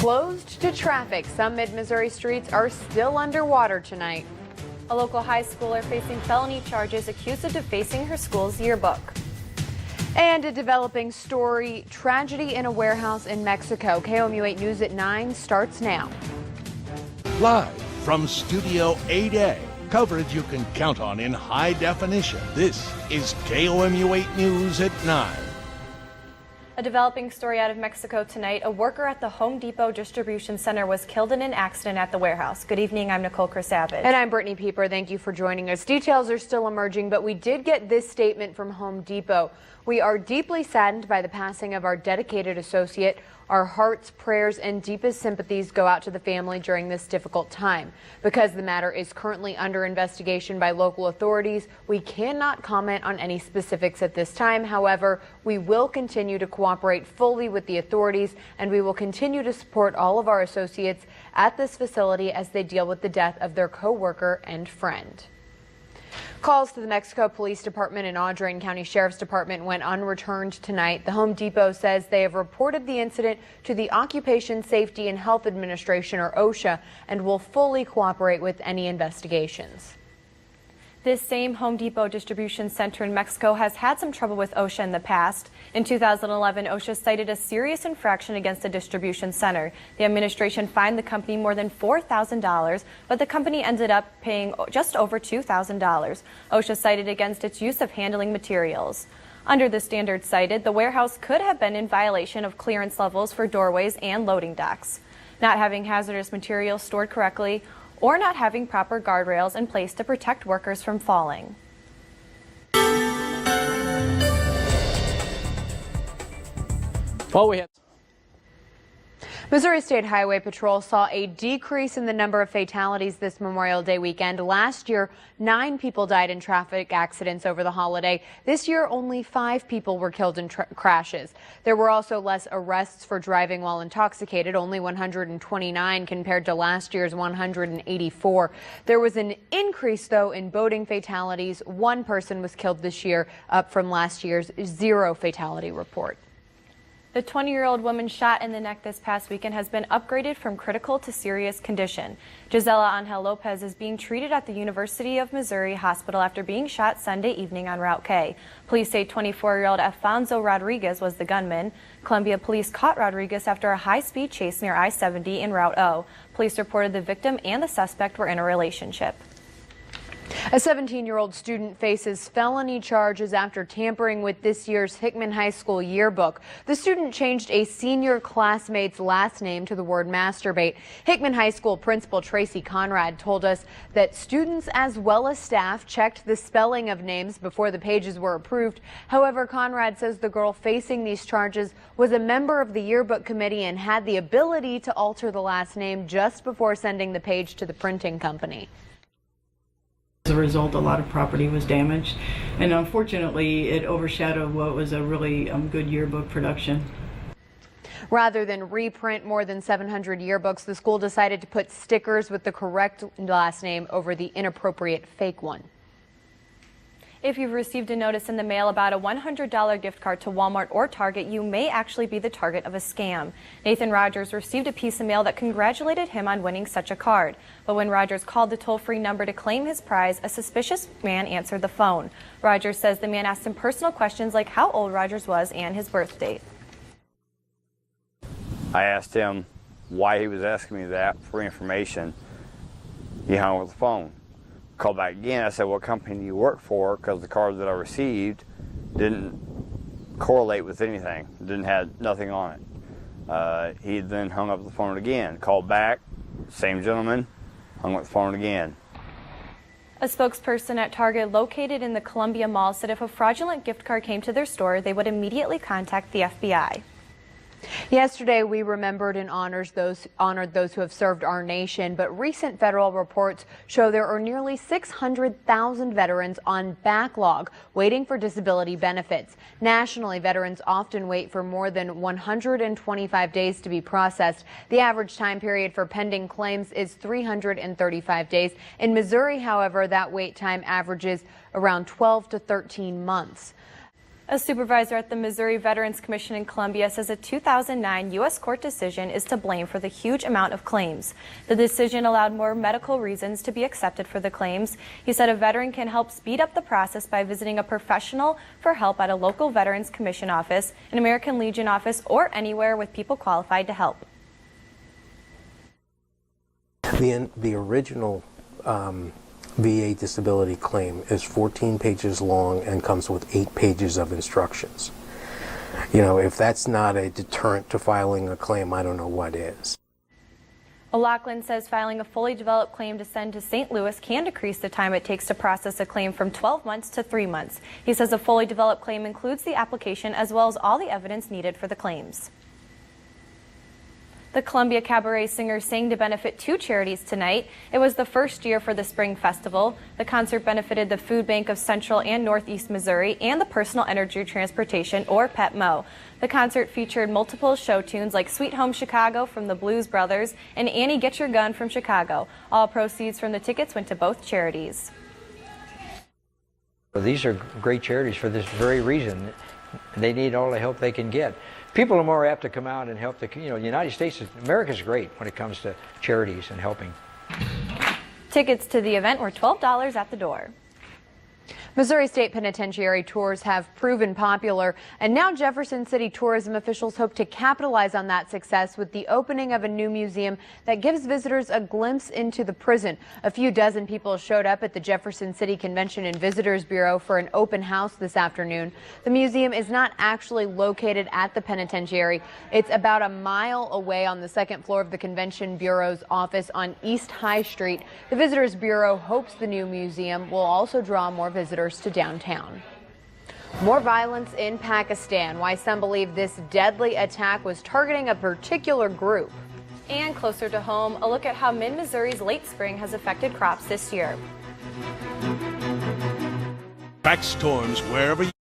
Closed to traffic, some mid-Missouri streets are still underwater tonight. A local high schooler facing felony charges accused of defacing her school's yearbook. And a developing story, tragedy in a warehouse in Mexico. KOMU 8 News at 9 starts now. Live from Studio 8A, coverage you can count on in high definition. This is KOMU 8 News at 9. A developing story out of Mexico tonight. A worker at the Home Depot distribution center was killed in an accident at the warehouse. Good evening, I'm Nicole Savage. And I'm Brittany Pieper. Thank you for joining us. Details are still emerging, but we did get this statement from Home Depot. We are deeply saddened by the passing of our dedicated associate. Our hearts, prayers, and deepest sympathies go out to the family during this difficult time. Because the matter is currently under investigation by local authorities, we cannot comment on any specifics at this time. However, we will continue to cooperate fully with the authorities, and we will continue to support all of our associates at this facility as they deal with the death of their co-worker and friend. Calls to the Mexico Police Department and Audrain County Sheriff's Department went unreturned tonight. The Home Depot says they have reported the incident to the Occupation Safety and Health Administration, or OSHA, and will fully cooperate with any investigations. This same Home Depot distribution center in Mexico has had some trouble with OSHA in the past. In 2011, OSHA cited a serious infraction against the distribution center. The administration fined the company more than $4,000, but the company ended up paying just over $2,000. OSHA cited against its use of handling materials. Under the standards cited, the warehouse could have been in violation of clearance levels for doorways and loading docks, not having hazardous materials stored correctly, or not having proper guardrails in place to protect workers from falling. Missouri State Highway Patrol saw a decrease in the number of fatalities this Memorial Day weekend. Last year, 9 people died in traffic accidents over the holiday. This year, only 5 people were killed in crashes. There were also less arrests for driving while intoxicated, only 129 compared to last year's 184. There was an increase, though, in boating fatalities. 1 person was killed this year, up from last year's 0 fatality report. The 20-year-old woman shot in the neck this past weekend has been upgraded from critical to serious condition. Gisela Angel Lopez is being treated at the University of Missouri Hospital after being shot Sunday evening on Route K. Police say 24-year-old Alfonso Rodriguez was the gunman. Columbia police caught Rodriguez after a high-speed chase near I-70 in Route O. Police reported the victim and the suspect were in a relationship. A 17-year-old student faces felony charges after tampering with this year's Hickman High School yearbook. The student changed a senior classmate's last name to the word masturbate. Hickman High School Principal Tracy Conrad told us that students as well as staff checked the spelling of names before the pages were approved. However, Conrad says the girl facing these charges was a member of the yearbook committee and had the ability to alter the last name just before sending the page to the printing company. As a result, a lot of property was damaged, and unfortunately it overshadowed what was a really good yearbook production. Rather than reprint more than 700 yearbooks, the school decided to put stickers with the correct last name over the inappropriate fake one. If you've received a notice in the mail about a $100 gift card to Walmart or Target, you may actually be the target of a scam. Nathan Rogers received a piece of mail that congratulated him on winning such a card. But when Rogers called the toll-free number to claim his prize, a suspicious man answered the phone. Rogers says the man asked him personal questions like how old Rogers was and his birth date. I asked him why he was asking me that for information. He hung up the phone. Called back again. I said, what company do you work for? Because the card that I received didn't correlate with anything. Didn't have nothing on it. He then hung up the phone again. Called back, same gentleman, hung up the phone again. A spokesperson at Target located in the Columbia Mall said if a fraudulent gift card came to their store, they would immediately contact the FBI. Yesterday, we remembered and honored those who have served our nation, but recent federal reports show there are nearly 600,000 veterans on backlog waiting for disability benefits. Nationally, veterans often wait for more than 125 days to be processed. The average time period for pending claims is 335 days. In Missouri, however, that wait time averages around 12 to 13 months. A supervisor at the Missouri Veterans Commission in Columbia says a 2009 U.S. court decision is to blame for the huge amount of claims. The decision allowed more medical reasons to be accepted for the claims. He said a veteran can help speed up the process by visiting a professional for help at a local Veterans Commission office, an American Legion office, or anywhere with people qualified to help. The original VA disability claim is 14 pages long and comes with 8 pages of instructions. You know, if that's not a deterrent to filing a claim, I don't know what is. O'Loughlin says filing a fully developed claim to send to St. Louis can decrease the time it takes to process a claim from 12 months to 3 months. He says a fully developed claim includes the application as well as all the evidence needed for the claims. The Columbia Cabaret singers sang to benefit 2 charities tonight. It was the first year for the Spring Festival. The concert benefited the Food Bank of Central and Northeast Missouri and the Personal Energy Transportation, or PETMO. The concert featured multiple show tunes like Sweet Home Chicago from the Blues Brothers and Annie Get Your Gun from Chicago. All proceeds from the tickets went to both charities. These are great charities for this very reason. They need all the help they can get. People are more apt to come out and help the United States, America's great when it comes to charities and helping. Tickets to the event were $12 at the door. Missouri State Penitentiary tours have proven popular, and now Jefferson City tourism officials hope to capitalize on that success with the opening of a new museum that gives visitors a glimpse into the prison. A few dozen people showed up at the Jefferson City Convention and Visitors Bureau for an open house this afternoon. The museum is not actually located at the penitentiary. It's about a mile away on the second floor of the Convention Bureau's office on East High Street. The Visitors Bureau hopes the new museum will also draw more visitors to downtown. More violence in Pakistan. Why some believe this deadly attack was targeting a particular group. And closer to home, a look at how mid-Missouri's late spring has affected crops this year. Track storms wherever you